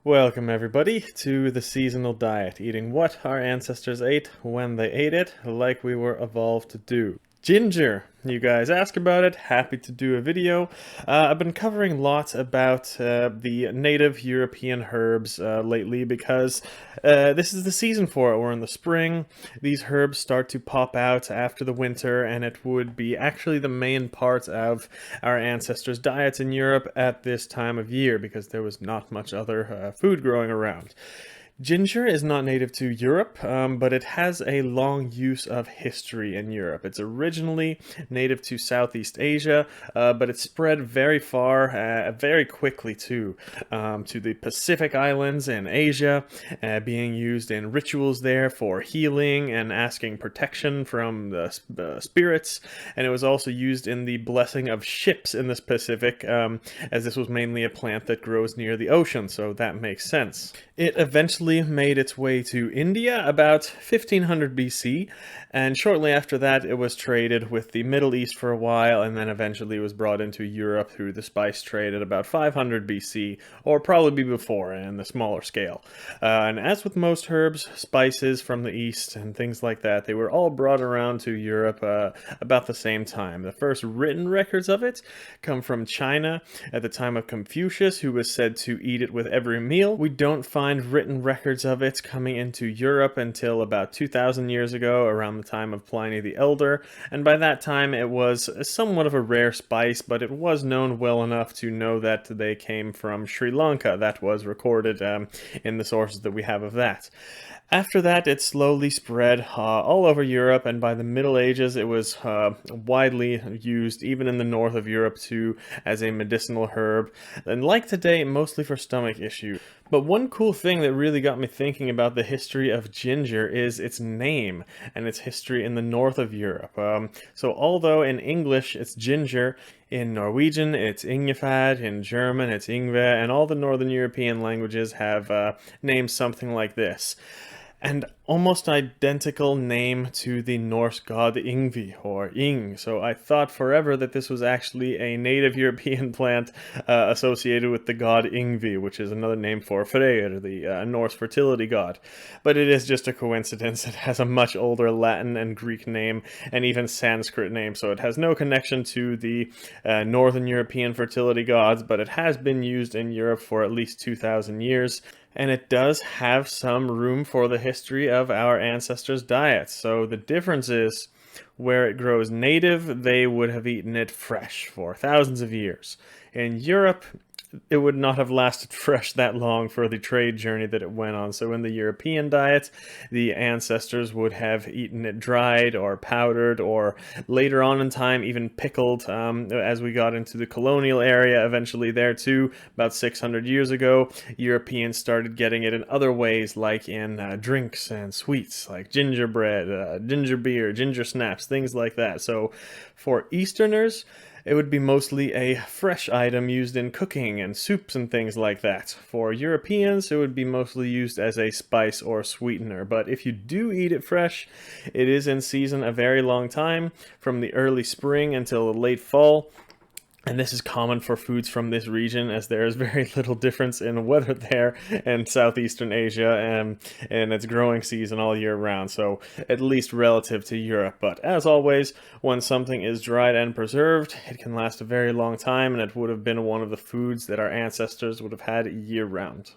Welcome everybody to the seasonal diet, eating what our ancestors ate when they ate it, like we were evolved to do. Ginger! You guys ask about it, happy to do a video. I've been covering lots about the native European herbs lately because this is the season for it. We're in the spring, these herbs start to pop out after the winter, and it would be actually the main part of our ancestors' diets in Europe at this time of year because there was not much other food growing around. Ginger is not native to Europe, but it has a long use of history in Europe. It's originally native to Southeast Asia, but it spread very far, very quickly too, to the Pacific Islands in Asia, being used in rituals there for healing and asking protection from the spirits. And it was also used in the blessing of ships in the Pacific, as this was mainly a plant that grows near the ocean, so that makes sense. It eventually made its way to India about 1500 BC, and shortly after that it was traded with the Middle East for a while, and then eventually was brought into Europe through the spice trade at about 500 BC, or probably before in the smaller scale. And as with most herbs, spices from the East and things like that, they were all brought around to Europe about the same time. The first written records of it come from China at the time of Confucius, who was said to eat it with every meal. We don't find written records of it coming into Europe until about 2,000 years ago, around the time of Pliny the Elder, and by that time it was somewhat of a rare spice, but it was known well enough to know that they came from Sri Lanka. That was recorded in the sources that we have of that. After that, it slowly spread all over Europe, and by the Middle Ages, it was widely used, even in the north of Europe too, as a medicinal herb, and like today, mostly for stomach issues. But one cool thing that really got me thinking about the history of ginger is its name and its history in the north of Europe. So although in English it's ginger, in Norwegian it's ingefær, in German it's ingve, and all the northern European languages have names something like this. And almost identical name to the Norse god Yngvi, or Yng. So I thought forever that this was actually a native European plant associated with the god Yngvi, which is another name for Freyr, the Norse fertility god. But it is just a coincidence. It has a much older Latin and Greek name, and even Sanskrit name, so it has no connection to the Northern European fertility gods, but it has been used in Europe for at least 2,000 years. And it does have some room for the history of our ancestors' diets. So the difference is, where it grows native, they would have eaten it fresh for thousands of years. In Europe, it would not have lasted fresh that long for the trade journey that it went on. So in the European diet, the ancestors would have eaten it dried or powdered, or later on in time even pickled, as we got into the colonial area eventually there too. About 600 years ago, Europeans started getting it in other ways, like in drinks and sweets like gingerbread, ginger beer, ginger snaps, things like that. So for Easterners, it would be mostly a fresh item used in cooking and soups and things like that. For Europeans, it would be mostly used as a spice or sweetener, but if you do eat it fresh, it is in season a very long time, from the early spring until the late fall. And this is common for foods from this region, as there is very little difference in weather there in Southeastern Asia, and it's growing season all year round, so at least relative to Europe. But as always, when something is dried and preserved, it can last a very long time, and it would have been one of the foods that our ancestors would have had year round.